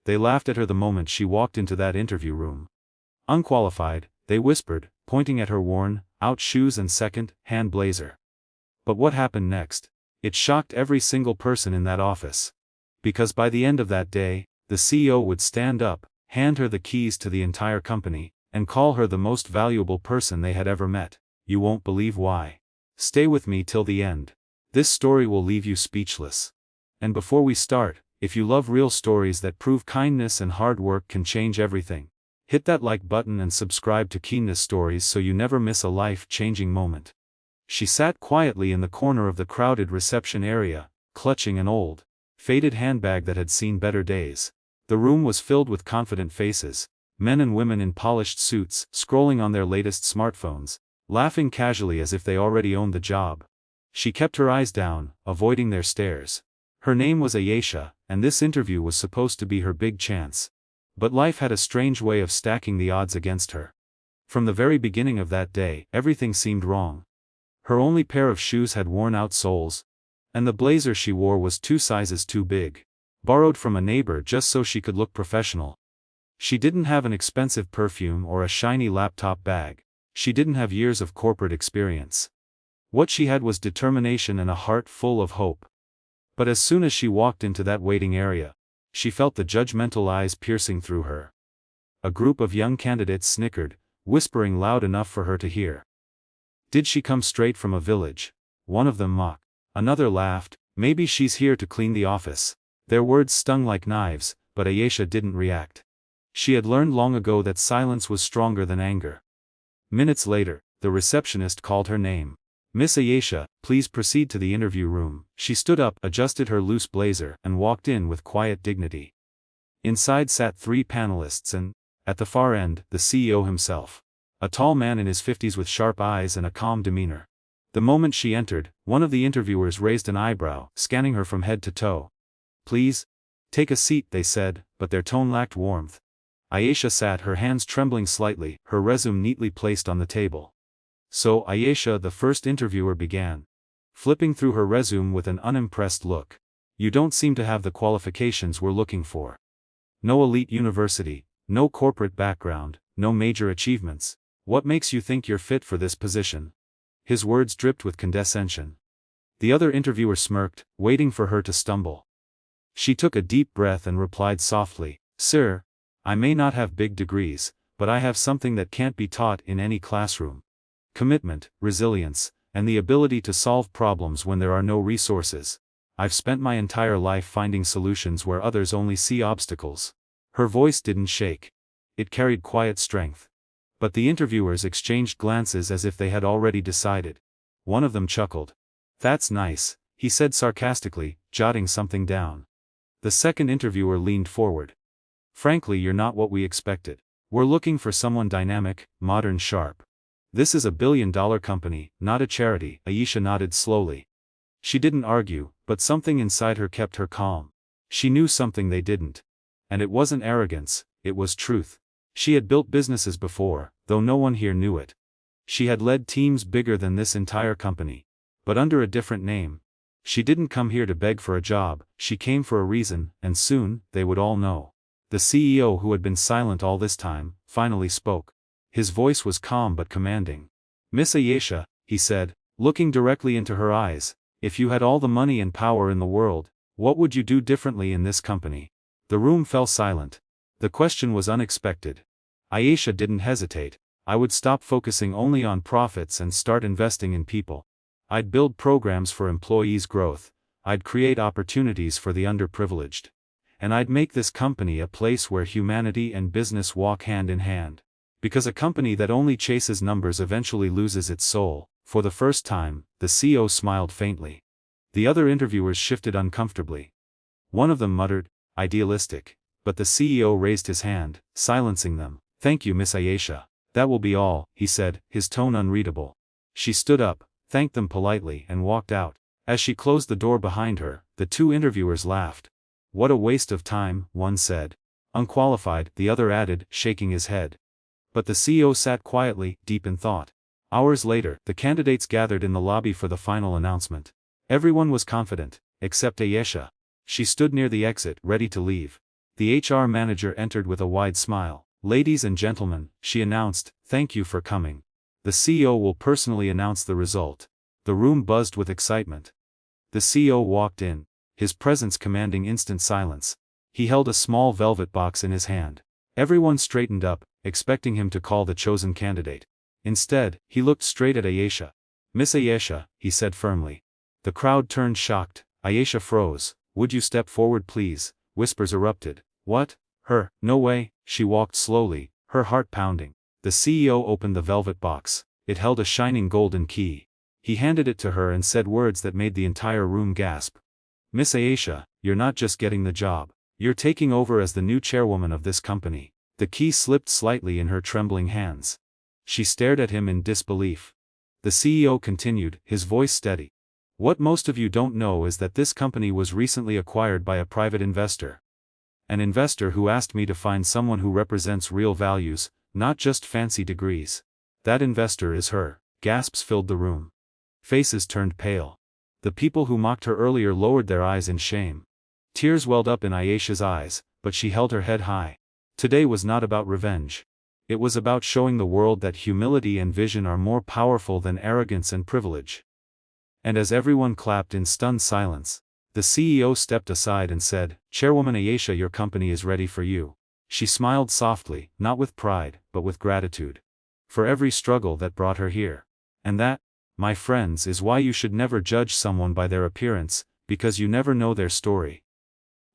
They laughed at her the moment she walked into that interview room. "Unqualified," they whispered, pointing at her worn-out shoes and second-hand blazer. But what happened next? It shocked every single person in that office. Because by the end of that day, the CEO would stand up, hand her the keys to the entire company, and call her the most valuable person they had ever met. You won't believe why. Stay with me till the end. This story will leave you speechless. And before we start, if you love real stories that prove kindness and hard work can change everything, hit that like button and subscribe to Keenness Stories so you never miss a life-changing moment. She sat quietly in the corner of the crowded reception area, clutching an old, faded handbag that had seen better days. The room was filled with confident faces, men and women in polished suits, scrolling on their latest smartphones, laughing casually as if they already owned the job. She kept her eyes down, avoiding their stares. Her name was Ayesha, and this interview was supposed to be her big chance. But life had a strange way of stacking the odds against her. From the very beginning of that day, everything seemed wrong. Her only pair of shoes had worn-out soles, and the blazer she wore was 2 sizes too big, borrowed from a neighbor just so she could look professional. She didn't have an expensive perfume or a shiny laptop bag. She didn't have years of corporate experience. What she had was determination and a heart full of hope. But as soon as she walked into that waiting area, she felt the judgmental eyes piercing through her. A group of young candidates snickered, whispering loud enough for her to hear. Did she come straight from a village? One of them mocked. Another laughed, maybe she's here to clean the office. Their words stung like knives, but Ayesha didn't react. She had learned long ago that silence was stronger than anger. Minutes later, the receptionist called her name. "Miss Ayesha, please proceed to the interview room." She stood up, adjusted her loose blazer, and walked in with quiet dignity. Inside sat 3 panelists and, at the far end, the CEO himself. A tall man in his 50s with sharp eyes and a calm demeanor. The moment she entered, one of the interviewers raised an eyebrow, scanning her from head to toe. "Please, take a seat," they said, but their tone lacked warmth. Ayesha sat, her hands trembling slightly, her resume neatly placed on the table. "So, Ayesha," the first interviewer began, flipping through her resume with an unimpressed look. "You don't seem to have the qualifications we're looking for. No elite university, no corporate background, no major achievements. What makes you think you're fit for this position?" His words dripped with condescension. The other interviewer smirked, waiting for her to stumble. She took a deep breath and replied softly, "Sir, I may not have big degrees, but I have something that can't be taught in any classroom. Commitment, resilience, and the ability to solve problems when there are no resources. I've spent my entire life finding solutions where others only see obstacles." Her voice didn't shake. It carried quiet strength. But the interviewers exchanged glances as if they had already decided. One of them chuckled. "That's nice," he said sarcastically, jotting something down. The second interviewer leaned forward. "Frankly, you're not what we expected. We're looking for someone dynamic, modern, sharp. This is a billion-dollar company, not a charity." Ayesha nodded slowly. She didn't argue, but something inside her kept her calm. She knew something they didn't. And it wasn't arrogance, it was truth. She had built businesses before, though no one here knew it. She had led teams bigger than this entire company. But under a different name. She didn't come here to beg for a job, she came for a reason, and soon, they would all know. The CEO, who had been silent all this time, finally spoke. His voice was calm but commanding. "Miss Ayesha," he said, looking directly into her eyes, "if you had all the money and power in the world, what would you do differently in this company?" The room fell silent. The question was unexpected. Ayesha didn't hesitate. "I would stop focusing only on profits and start investing in people. I'd build programs for employees' growth, I'd create opportunities for the underprivileged. And I'd make this company a place where humanity and business walk hand in hand. Because a company that only chases numbers eventually loses its soul." For the first time, the CEO smiled faintly. The other interviewers shifted uncomfortably. One of them muttered, "Idealistic." But the CEO raised his hand, silencing them. "Thank you, Miss Ayesha. That will be all," he said, his tone unreadable. She stood up, thanked them politely, and walked out. As she closed the door behind her, the 2 interviewers laughed. "What a waste of time," one said. "Unqualified," the other added, shaking his head. But the CEO sat quietly, deep in thought. Hours later, the candidates gathered in the lobby for the final announcement. Everyone was confident, except Ayesha. She stood near the exit, ready to leave. The HR manager entered with a wide smile. "Ladies and gentlemen," she announced, "thank you for coming. The CEO will personally announce the result." The room buzzed with excitement. The CEO walked in, his presence commanding instant silence. He held a small velvet box in his hand. Everyone straightened up, expecting him to call the chosen candidate. Instead, he looked straight at Ayesha. "Miss Ayesha," he said firmly. The crowd turned shocked. Ayesha froze. "Would you step forward please?" Whispers erupted. "What? Her? No way." She walked slowly, her heart pounding. The CEO opened the velvet box. It held a shining golden key. He handed it to her and said words that made the entire room gasp. "Miss Ayesha, you're not just getting the job. You're taking over as the new chairwoman of this company." The key slipped slightly in her trembling hands. She stared at him in disbelief. The CEO continued, his voice steady. "What most of you don't know is that this company was recently acquired by a private investor. An investor who asked me to find someone who represents real values, not just fancy degrees. That investor is her." Gasps filled the room. Faces turned pale. The people who mocked her earlier lowered their eyes in shame. Tears welled up in Ayesha's eyes, but she held her head high. Today was not about revenge. It was about showing the world that humility and vision are more powerful than arrogance and privilege. And as everyone clapped in stunned silence, the CEO stepped aside and said, "Chairwoman Ayesha, your company is ready for you." She smiled softly, not with pride, but with gratitude. For every struggle that brought her here. And that, my friends, is why you should never judge someone by their appearance, because you never know their story.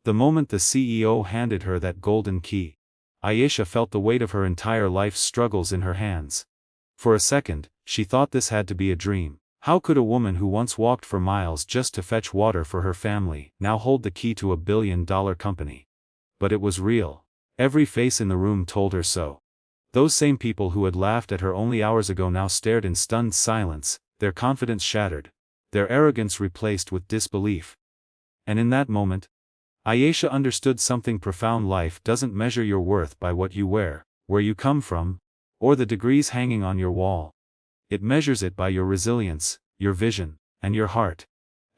The moment the CEO handed her that golden key, Ayesha felt the weight of her entire life's struggles in her hands. For a second, she thought this had to be a dream. How could a woman who once walked for miles just to fetch water for her family now hold the key to $1 billion company? But it was real. Every face in the room told her so. Those same people who had laughed at her only hours ago now stared in stunned silence, their confidence shattered, their arrogance replaced with disbelief. And in that moment, Ayesha understood something profound. Life doesn't measure your worth by what you wear, where you come from, or the degrees hanging on your wall. It measures it by your resilience, your vision, and your heart.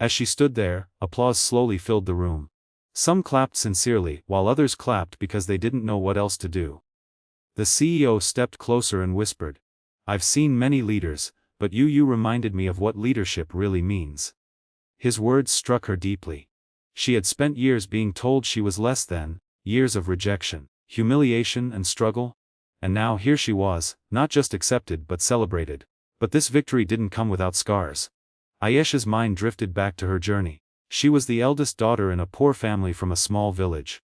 As she stood there, applause slowly filled the room. Some clapped sincerely, while others clapped because they didn't know what else to do. The CEO stepped closer and whispered, "I've seen many leaders, but you reminded me of what leadership really means." His words struck her deeply. She had spent years being told she was less than, years of rejection, humiliation and struggle. And now here she was, not just accepted but celebrated. But this victory didn't come without scars. Ayesha's mind drifted back to her journey. She was the eldest daughter in a poor family from a small village.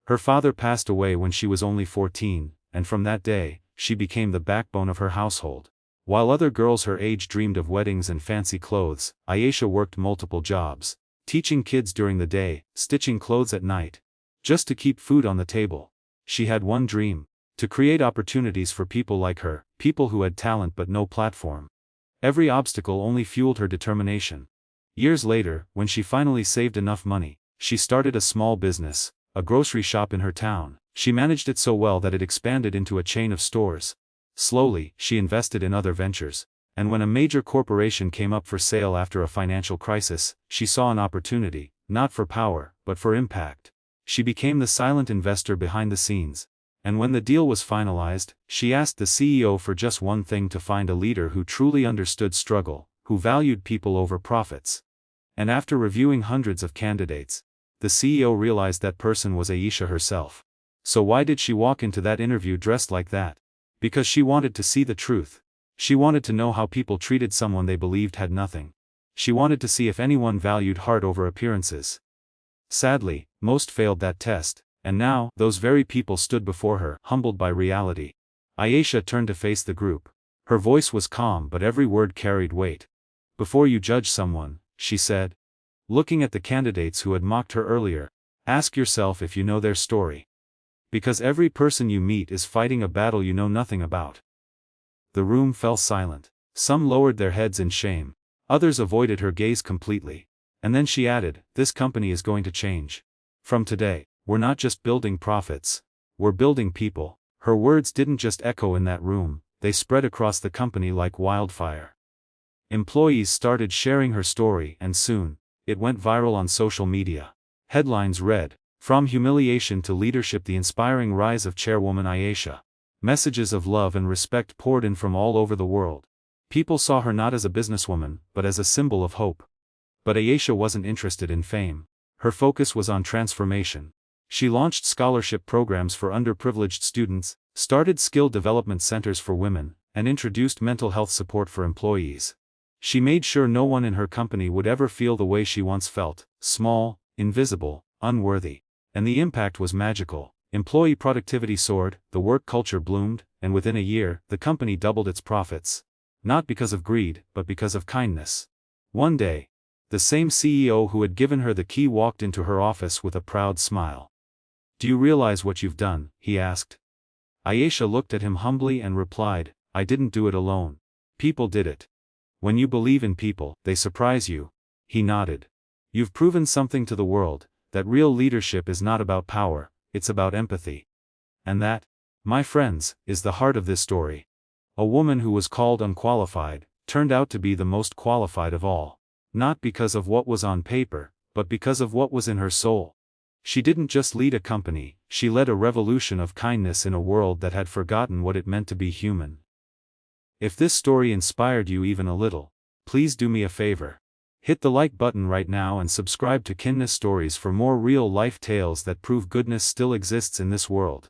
Her father passed away when she was only 14, and from that day, she became the backbone of her household. While other girls her age dreamed of weddings and fancy clothes, Ayesha worked multiple jobs, teaching kids during the day, stitching clothes at night, just to keep food on the table. She had one dream: to create opportunities for people like her, people who had talent but no platform. Every obstacle only fueled her determination. Years later, when she finally saved enough money, she started a small business, a grocery shop in her town. She managed it so well that it expanded into a chain of stores. Slowly, she invested in other ventures, and when a major corporation came up for sale after a financial crisis, she saw an opportunity, not for power, but for impact. She became the silent investor behind the scenes. And when the deal was finalized, she asked the CEO for just one thing: to find a leader who truly understood struggle, who valued people over profits. And after reviewing hundreds of candidates, the CEO realized that person was Ayesha herself. So why did she walk into that interview dressed like that? Because she wanted to see the truth. She wanted to know how people treated someone they believed had nothing. She wanted to see if anyone valued heart over appearances. Sadly, most failed that test, and now, those very people stood before her, humbled by reality. Ayesha turned to face the group. Her voice was calm but every word carried weight. "Before you judge someone," she said, looking at the candidates who had mocked her earlier, "ask yourself if you know their story. Because every person you meet is fighting a battle you know nothing about." The room fell silent. Some lowered their heads in shame. Others avoided her gaze completely. And then she added, "This company is going to change. From today, we're not just building profits. We're building people." Her words didn't just echo in that room, they spread across the company like wildfire. Employees started sharing her story and soon, it went viral on social media. Headlines read, From humiliation to leadership, the inspiring rise of Chairwoman Aisha. Messages of love and respect poured in from all over the world. People saw her not as a businesswoman, but as a symbol of hope. But Aisha wasn't interested in fame. Her focus was on transformation. She launched scholarship programs for underprivileged students, started skill development centers for women, and introduced mental health support for employees. She made sure no one in her company would ever feel the way she once felt, small, invisible, unworthy. And the impact was magical. Employee productivity soared, the work culture bloomed, and within a year, the company doubled its profits. Not because of greed, but because of kindness. One day, the same CEO who had given her the key walked into her office with a proud smile. "Do you realize what you've done?" he asked. Aisha looked at him humbly and replied, "I didn't do it alone. People did it." "When you believe in people, they surprise you." He nodded. "You've proven something to the world, that real leadership is not about power, it's about empathy. And that, my friends, is the heart of this story. A woman who was called unqualified, turned out to be the most qualified of all. Not because of what was on paper, but because of what was in her soul. She didn't just lead a company, she led a revolution of kindness in a world that had forgotten what it meant to be human. If this story inspired you even a little, please do me a favor. Hit the like button right now and subscribe to Kindness Stories for more real-life tales that prove goodness still exists in this world.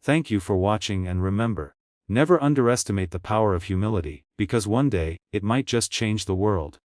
Thank you for watching, and remember, never underestimate the power of humility, because one day, it might just change the world.